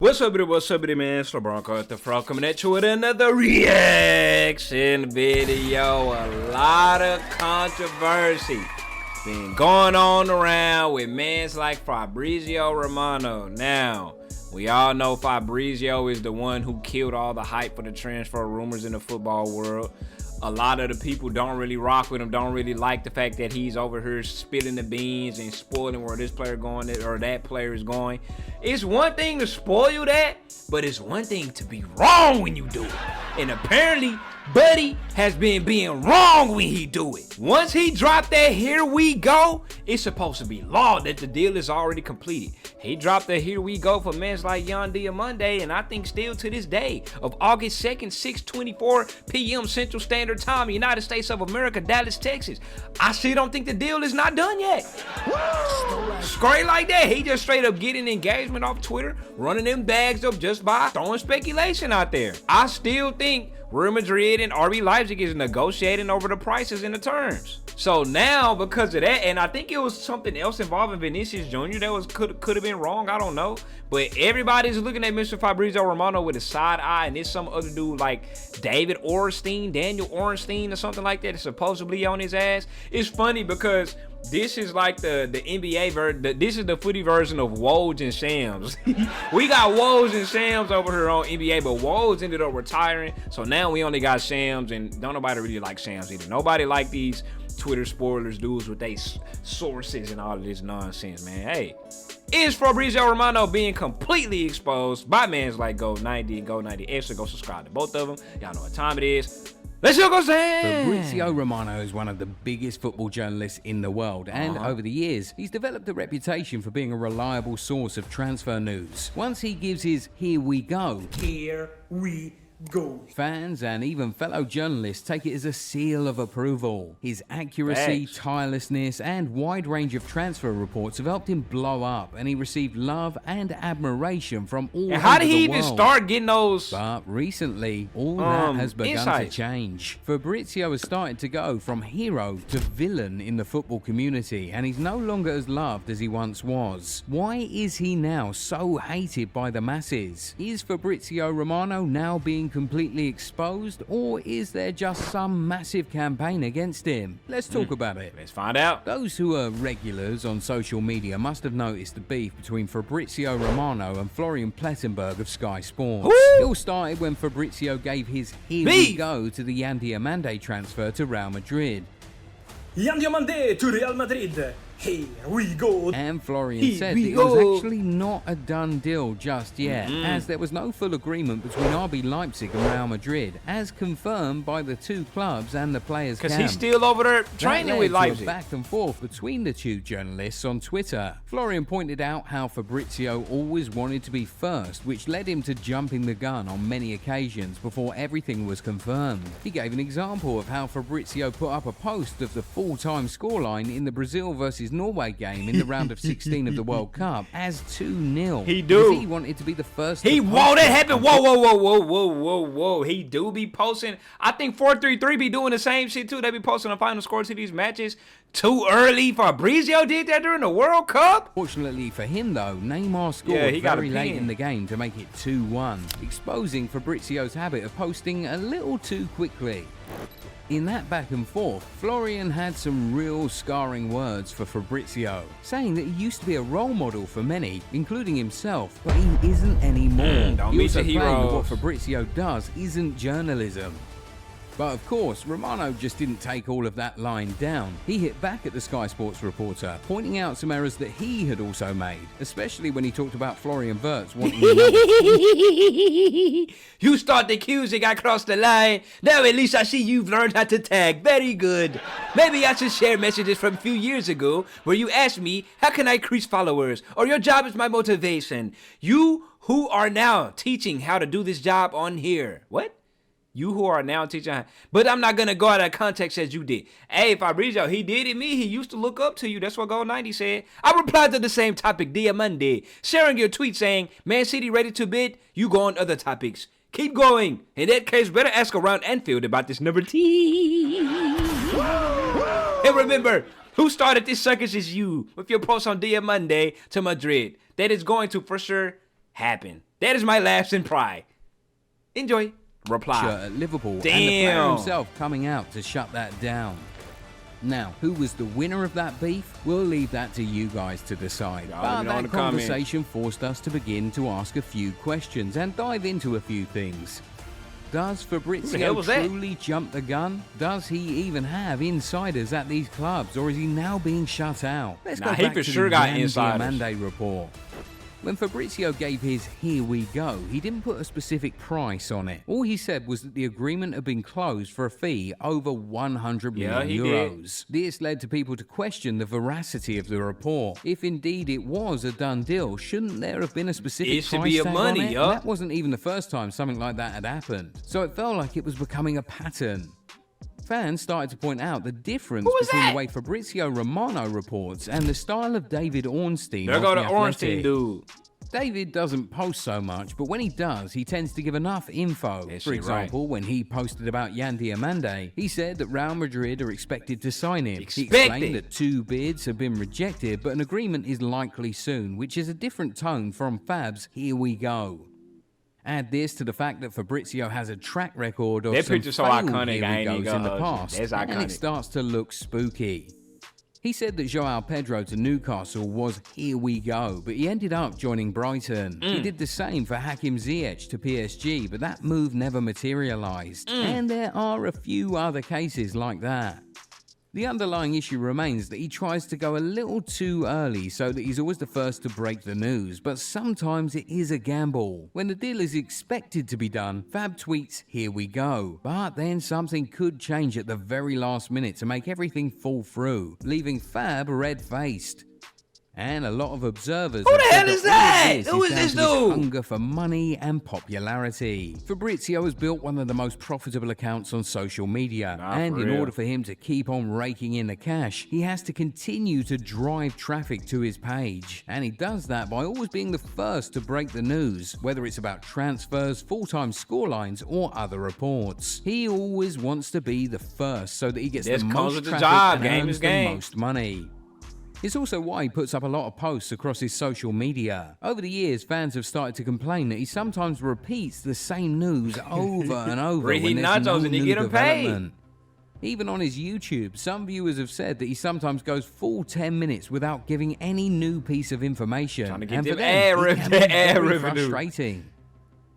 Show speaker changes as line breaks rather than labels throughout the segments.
What's up, man? It's LeBron at the Frog coming at you with another reaction video. A lot of controversy been going on around with men like Fabrizio Romano. Now, we all know Fabrizio is the one who killed all the hype for the transfer rumors in the football world. A lot of the people don't really rock with him, don't really like the fact that he's over here spilling the beans and spoiling where this player going or that player is going. It's one thing to spoil that, but it's one thing to be wrong when you do it. And apparently, Buddy has been being wrong when he do it. Once he dropped that "here we go," it's supposed to be law that the deal is already completed. He dropped the "here we go" for men like Yall Monday, and I think still to this day of August 2nd, 6:24 p.m. Central Standard Time, United States of America, Dallas, Texas. I still don't think the deal is not done yet. Straight like that. He just straight up getting engagement off Twitter, running them bags up just by throwing speculation out there. I still think Real Madrid and RB Leipzig is negotiating over the prices and the terms. So now, because of that, and I think it was something else involving Vinicius Jr. that could have been wrong, I don't know. But everybody's looking at Mr. Fabrizio Romano with a side eye, and there's some other dude like Daniel Ornstein or something like that is supposedly on his ass. It's funny because this is like the NBA version. This is the footy version of Woj and Shams. We got Woj and Shams over here on NBA, but Woj ended up retiring. So now we only got Shams, and don't nobody really like Shams either. Nobody like these Twitter spoilers dudes with their sources and all of this nonsense, man. Hey, is Fabrizio Romano being completely exposed by mans like Go90 and Go90 Extra? Go subscribe to both of them. Y'all know what time it is. Let's go, Sam!
Fabrizio Romano is one of the biggest football journalists in the world, and over the years, he's developed a reputation for being a reliable source of transfer news. Once he gives his "here we go," fans and even fellow journalists take it as a seal of approval. His accuracy, tirelessness, and wide range of transfer reports have helped him blow up, and he received love and admiration from all over the world.
How did he even start getting those?
But recently, all that has begun to change. Fabrizio has started to go from hero to villain in the football community, and he's no longer as loved as he once was. Why is he now so hated by the masses? Is Fabrizio Romano now being completely exposed, or is there just some massive campaign against him? Let's talk about it.
Let's find out.
Those who are regulars on social media must have noticed the beef between Fabrizio Romano and Florian Plettenberg of Sky Sports. It all started when Fabrizio gave his "here we go" to the Yall Diomande transfer to Real Madrid.
Yall Diomande to Real Madrid. Here we go.
And Florian said that it was actually not a done deal just yet, as there was no full agreement between RB Leipzig and Real Madrid, as confirmed by the two clubs and the players' camp.
Because he's still over there training with Leipzig.
Back and forth between the two journalists on Twitter. Florian pointed out how Fabrizio always wanted to be first, which led him to jumping the gun on many occasions before everything was confirmed. He gave an example of how Fabrizio put up a post of the full-time scoreline in the Brazil versus Norway game in the round of 16 of the World Cup as 2-0.
He do.
He wanted to be the first.
Whoa, that happened. Whoa. He do be posting. I think 433 be doing the same shit too. They be posting the final score to these matches too early. Fabrizio did that during the World Cup.
Fortunately for him though, Neymar scored very late in the game to make it 2-1, exposing Fabrizio's habit of posting a little too quickly. In that back and forth, Florian had some real scarring words for Fabrizio, saying that he used to be a role model for many, including himself, but he isn't anymore. He also claimed that what Fabrizio does isn't journalism. But of course, Romano just didn't take all of that lying down. He hit back at the Sky Sports reporter, pointing out some errors that he had also made, especially when he talked about Florian Wirtz wanting
You start the accusing I crossed the line. Now at least I see you've learned how to tag. Very good. Maybe I should share messages from a few years ago where you asked me, how can I increase followers? Or your job is my motivation. You who are now teaching how to do this job on here. What? You who are now teaching, but I'm not gonna go out of context as you did. Hey, Fabrizio, he did it me. He used to look up to you. That's what Go90 said. I replied to the same topic, Monday, sharing your tweet saying, Man City ready to bid? You go on other topics. Keep going. In that case, better ask around Anfield about this number T. And remember, who started this circus is you with your post on Monday to Madrid. That is going to for sure happen. That is my lasting pride. Enjoy. Reply.
At Liverpool,
Damn.
and the player himself coming out to shut that down. Now, who was the winner of that beef? We'll leave that to you guys to decide. But that conversation forced us to begin to ask a few questions and dive into a few things. Does Fabrizio truly jump the gun? Does he even have insiders at these clubs, or is he now being shut out? Let's go back to the Yall report. When Fabrizio gave his "here we go," he didn't put a specific price on it. All he said was that the agreement had been closed for a fee over 100 million euros. This led to people to question the veracity of the report. If indeed it was a done deal, shouldn't there have been a specific price tag on it? That wasn't even the first time something like that had happened. So it felt like it was becoming a pattern. Fans started to point out the difference between the way Fabrizio Romano reports and the style of David Ornstein.
There go the Ornstein dude.
David doesn't post so much, but when he does, he tends to give enough info. For example, when he posted about Yall Diomande, he said that Real Madrid are expected to sign him. He explained that 2 bids have been rejected, but an agreement is likely soon, which is a different tone from Fab's "here we go." Add this to the fact that Fabrizio has a track record of some failed "here we goes" in the past, and it starts to look spooky. He said that João Pedro to Newcastle was "here we go," but he ended up joining Brighton. He did the same for Hakim Ziyech to PSG, but that move never materialised. And there are a few other cases like that. The underlying issue remains that he tries to go a little too early so that he's always the first to break the news, but sometimes it is a gamble. When the deal is expected to be done, Fab tweets "here we go," but then something could change at the very last minute to make everything fall through, leaving Fab red-faced. And a lot of observers
Who the hell is that? Who is this dude?
Hunger for money and popularity. Fabrizio has built one of the most profitable accounts on social media, and in order for him to keep on raking in the cash, he has to continue to drive traffic to his page. And he does that by always being the first to break the news, whether it's about transfers, full-time scorelines, or other reports. He always wants to be the first so that he gets the most traffic and earns the most money. It's also why he puts up a lot of posts across his social media. Over the years, fans have started to complain that he sometimes repeats the same news over and over when there's no new development. Even on his YouTube, some viewers have said that he sometimes goes full 10 minutes without giving any new piece of information.
And for them, it can be very
frustrating.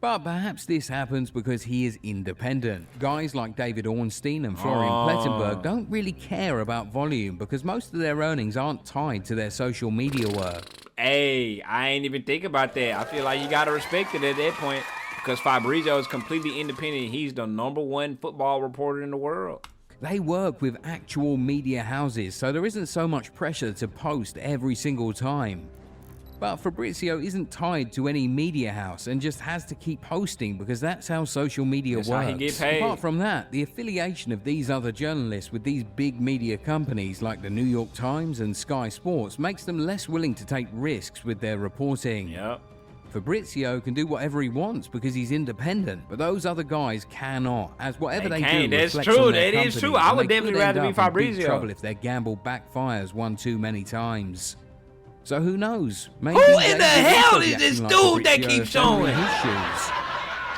But perhaps this happens because he is independent. Guys like David Ornstein and Florian Plettenberg don't really care about volume because most of their earnings aren't tied to their social media work.
Hey, I ain't even think about that. I feel like you gotta respect it at that point because Fabrizio is completely independent. He's the #1 football reporter in the world.
They work with actual media houses, so there isn't so much pressure to post every single time. But Fabrizio isn't tied to any media house and just has to keep posting because that's how social media works.
How he get paid.
Apart from that, the affiliation of these other journalists with these big media companies like the New York Times and Sky Sports makes them less willing to take risks with their reporting.
Yep.
Fabrizio can do whatever he wants because he's independent, but those other guys cannot, as whatever they do
That's
reflects
true.
on their
That is true. I would definitely rather be Fabrizio.
Big trouble if their gamble backfires one too many times. So who knows? Maybe
who in the hell is this dude that keeps showing
his shoes?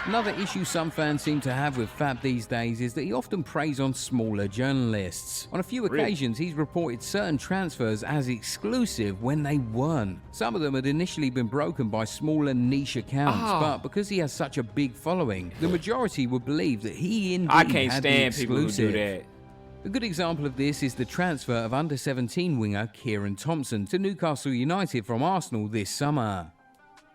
Another issue some fans seem to have with Fab these days is that he often preys on smaller journalists. On a few occasions, he's reported certain transfers as exclusive when they weren't. Some of them had initially been broken by smaller niche accounts, but because he has such a big following, the majority would believe that he indeed
I can't
had
stand
the
people who
exclusive.
do that.
A good example of this is the transfer of under-17 winger Kieran Thompson to Newcastle United from Arsenal this summer.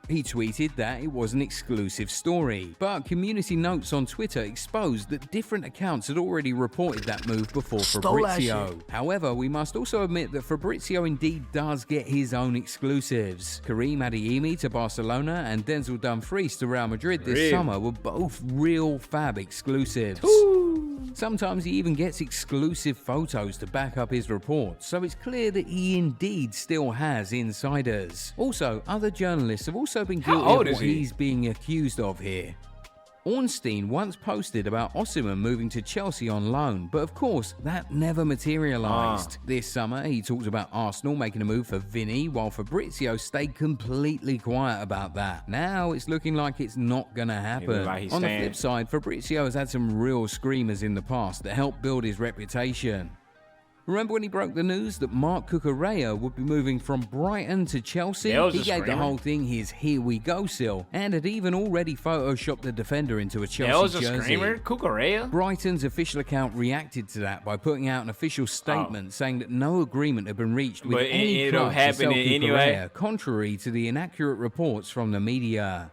He tweeted that it was an exclusive story, but community notes on Twitter exposed that different accounts had already reported that move before Fabrizio. However, we must also admit that Fabrizio indeed does get his own exclusives. Karim Adeyemi to Barcelona and Denzel Dumfries to Real Madrid this summer were both real Fab exclusives. Sometimes he even gets exclusive photos to back up his reports, so it's clear that he indeed still has insiders. Also, other journalists have also been guilty of what he's being accused of here. Ornstein once posted about Osimhen moving to Chelsea on loan, but of course, that never materialised. This summer, he talked about Arsenal making a move for Vinny, while Fabrizio stayed completely quiet about that. Now, it's looking like it's not gonna happen. On the flip side, Fabrizio has had some real screamers in the past that helped build his reputation. Remember when he broke the news that Marc Cucurella would be moving from Brighton to Chelsea? He gave the whole thing his "here we go" seal, and had even already photoshopped the defender into a Chelsea jersey.
Screamer? Cucurella?
Brighton's official account reacted to that by putting out an official statement saying that no agreement had been reached with any club to sell Cucurella, contrary to the inaccurate reports from the media.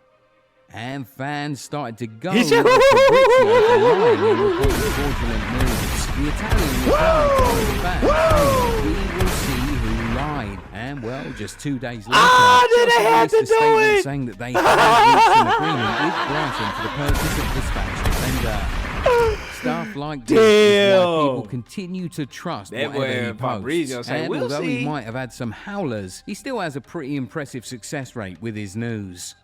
And fans started to go with Fabrizio lying and reporting fraudulent news. The Italian told the fans, "We will see who lied." And well, just 2 days later, Chelsea released a statement saying that they had reached an agreement with Brighton for the purchase of the Spanish defender. Stuff like this is why people continue to trust whatever he posts. And although he might have had some howlers, he still has a pretty impressive success rate with his news.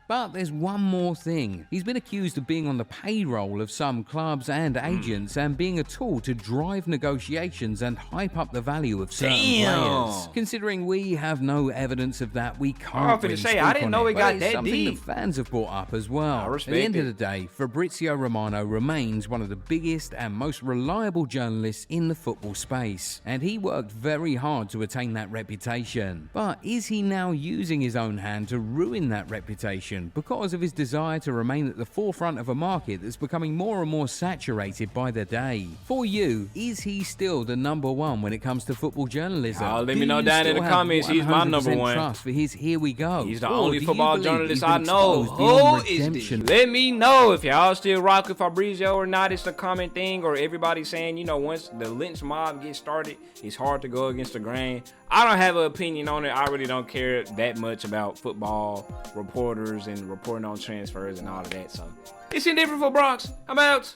But there's one more thing. He's been accused of being on the payroll of some clubs and agents and being a tool to drive negotiations and hype up the value of certain players. Considering we have no evidence of that, we can't really speak
I didn't know it got that
something
deep.
that fans have brought up as well. At the end of the day, Fabrizio Romano remains one of the biggest and most reliable journalists in the football space, and he worked very hard to attain that reputation. But is he now using his own hand to ruin that reputation because of his desire to remain at the forefront of a market that's becoming more and more saturated by the day? For you, is he still the number one when it comes to football journalism?
Let me know down in the comments. He's my number one.
Trust for his "here we go."
He's the only football journalist I know. Who is this? Let me know if y'all still rock with Fabrizio or not. It's a common thing, or everybody saying, once the lynch mob gets started, it's hard to go against the grain. I don't have an opinion on it. I really don't care that much about football reporters and reporting on transfers and all of that. So it's indifferent for Bronx. I'm out.